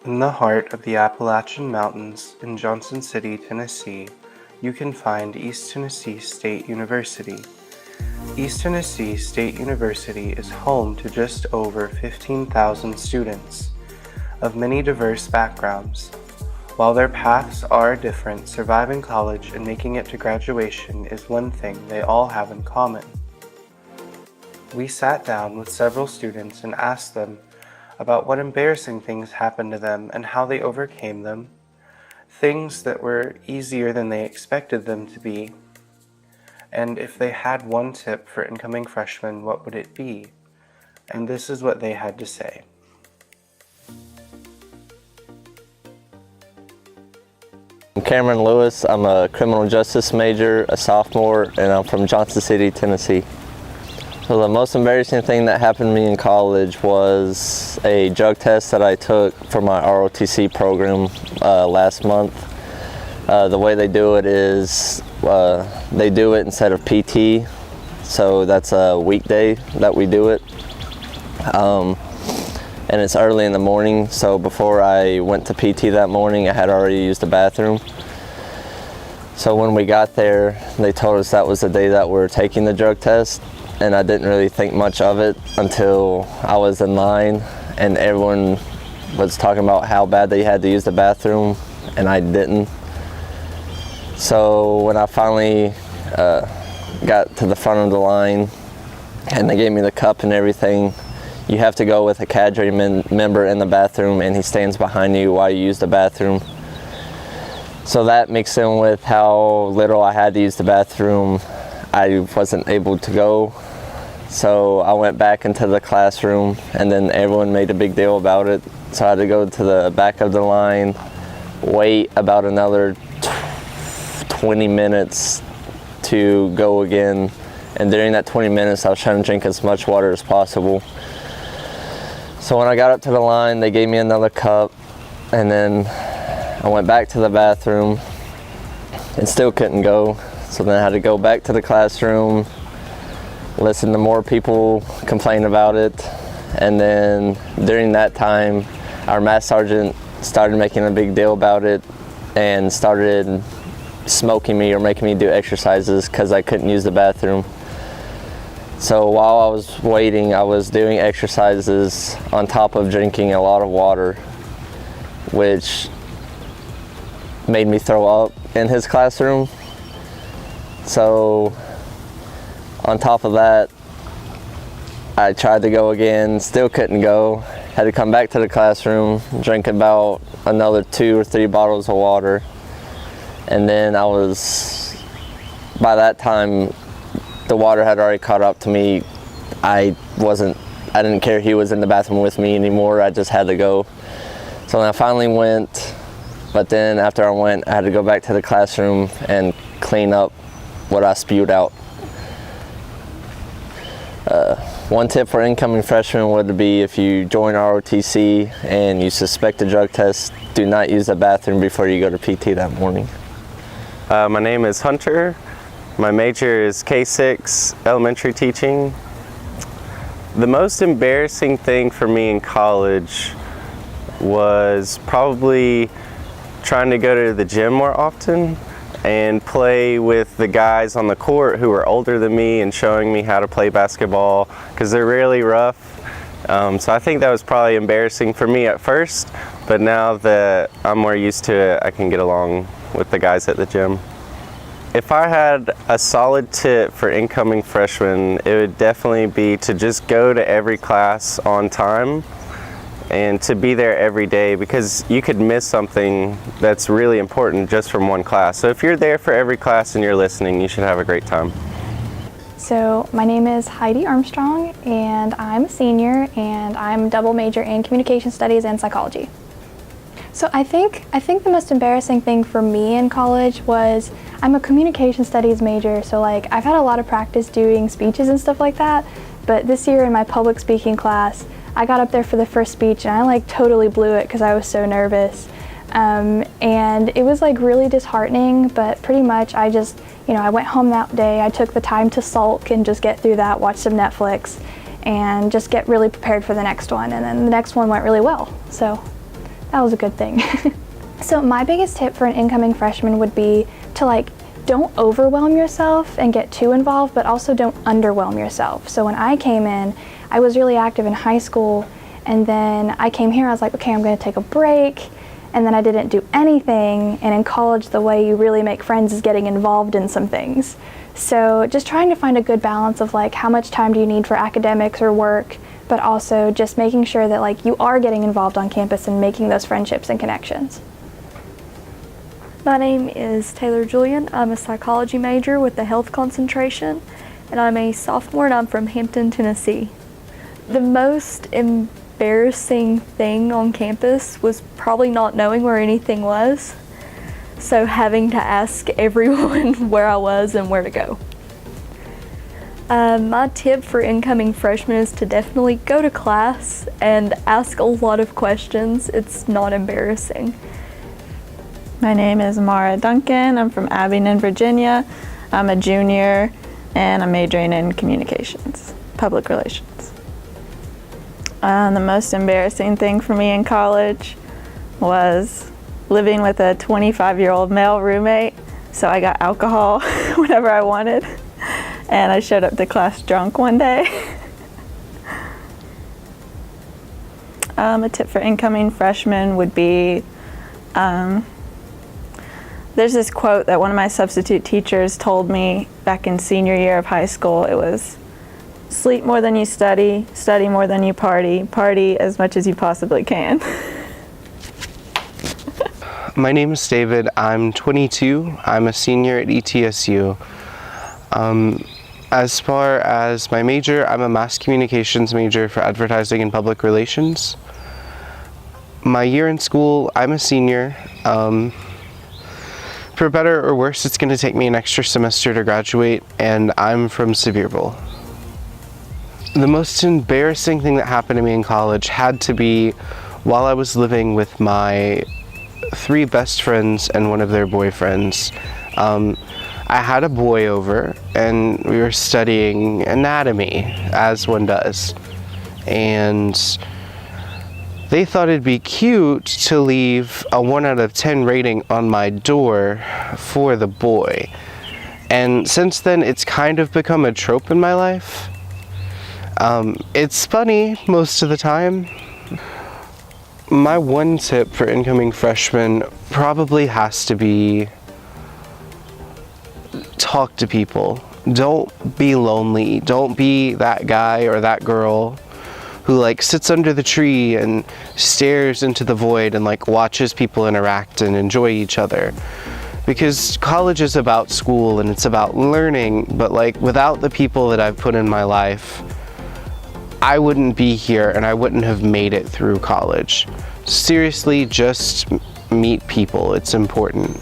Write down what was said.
In the heart of the Appalachian Mountains in Johnson City, Tennessee, you can find East Tennessee State University. East Tennessee State University is home to just over 15,000 students of many diverse backgrounds. While their paths are different, surviving college and making it to graduation is one thing they all have in common. We sat down with several students and asked them about what embarrassing things happened to them and how they overcame them, things that were easier than they expected them to be, and if they had one tip for incoming freshmen, what would it be? And this is what they had to say. I'm Cameron Lewis. I'm a criminal justice major, a sophomore, and I'm from Johnson City, Tennessee. So the most embarrassing thing that happened to me in college was a drug test that I took for my ROTC program last month. The way they do it is they do it instead of PT, so that's a weekday that we do it. And it's early in the morning, so before I went to PT that morning, I had already used the bathroom. So when we got there, they told us that was the day that we're taking the drug test, and I didn't really think much of it until I was in line and everyone was talking about how bad they had to use the bathroom, and I didn't. So when I finally got to the front of the line and they gave me the cup and everything, you have to go with a cadre member in the bathroom, and he stands behind you while you use the bathroom. So that mixed in with how little I had to use the bathroom, I wasn't able to go. So I went back into the classroom, and then everyone made a big deal about it. So I had to go to the back of the line, wait about another 20 minutes to go again. And during that 20 minutes, I was trying to drink as much water as possible. So when I got up to the line, they gave me another cup, and then I went back to the bathroom and still couldn't go. So then I had to go back to the classroom, listen to more people complain about it, and then during that time, our math sergeant started making a big deal about it and started smoking me or making me do exercises because I couldn't use the bathroom. So while I was waiting, I was doing exercises on top of drinking a lot of water, which made me throw up in his classroom. So on top of that, I tried to go again, still couldn't go. Had to come back to the classroom, drink about another 2 or 3 bottles of water. And then by that time, the water had already caught up to me. I didn't care he was in the bathroom with me anymore. I just had to go. So then I finally went, but then after I went, I had to go back to the classroom and clean up what I spewed out. One tip for incoming freshmen would be, if you join ROTC and you suspect a drug test, do not use the bathroom before you go to PT that morning. My name is Hunter. My major is K-6 elementary teaching. The most embarrassing thing for me in college was probably trying to go to the gym more often and play with the guys on the court who were older than me and showing me how to play basketball, because they're really rough. So I think that was probably embarrassing for me at first, but now that I'm more used to it, I can get along with the guys at the gym. If I had a solid tip for incoming freshmen, it would definitely be to just go to every class on time and to be there every day, because you could miss something that's really important just from one class. So if you're there for every class and you're listening, you should have a great time. So my name is Heidi Armstrong, and I'm a senior, and I'm double major in communication studies and psychology. So I think the most embarrassing thing for me in college was, I'm a communication studies major, so like I've had a lot of practice doing speeches and stuff like that, but this year in my public speaking class, I got up there for the first speech and I like totally blew it because I was so nervous. And it was like really disheartening, but pretty much I just, I went home that day, I took the time to sulk and just get through that, watch some Netflix, and just get really prepared for the next one. And then the next one went really well. So that was a good thing. So my biggest tip for an incoming freshman would be to don't overwhelm yourself and get too involved, but also don't underwhelm yourself. So when I came in, I was really active in high school, and then I came here, I was like, okay, I'm gonna take a break, and then I didn't do anything. And in college, the way you really make friends is getting involved in some things. So just trying to find a good balance of how much time do you need for academics or work, but also just making sure that you are getting involved on campus and making those friendships and connections. My name is Taylor Julian. I'm a psychology major with a health concentration, and I'm a sophomore, and I'm from Hampton, Tennessee. The most embarrassing thing on campus was probably not knowing where anything was, so having to ask everyone where I was and where to go. My tip for incoming freshmen is to definitely go to class and ask a lot of questions. It's not embarrassing. My name is Mara Duncan. I'm from Abingdon, Virginia. I'm a junior and I'm majoring in communications, public relations. The most embarrassing thing for me in college was living with a 25-year-old male roommate. So I got alcohol whenever I wanted, and I showed up to class drunk one day. A tip for incoming freshmen would be, there's this quote that one of my substitute teachers told me back in senior year of high school. It was, sleep more than you study, study more than you party, party as much as you possibly can. My name is David. I'm 22. I'm a senior at ETSU. As far as my major, I'm a mass communications major for advertising and public relations. My year in school, I'm a senior. For better or worse, it's going to take me an extra semester to graduate, and I'm from Sevierville. The most embarrassing thing that happened to me in college had to be while I was living with my 3 best friends and one of their boyfriends. I had a boy over, and we were studying anatomy, as one does. And they thought it'd be cute to leave a 1 out of 10 rating on my door for the boy. And since then, it's kind of become a trope in my life. It's funny most of the time. My one tip for incoming freshmen probably has to be talk to people. Don't be lonely. Don't be that guy or that girl who sits under the tree and stares into the void and watches people interact and enjoy each other. Because college is about school and it's about learning, but without the people that I've put in my life, I wouldn't be here and I wouldn't have made it through college. Seriously, just meet people. It's important.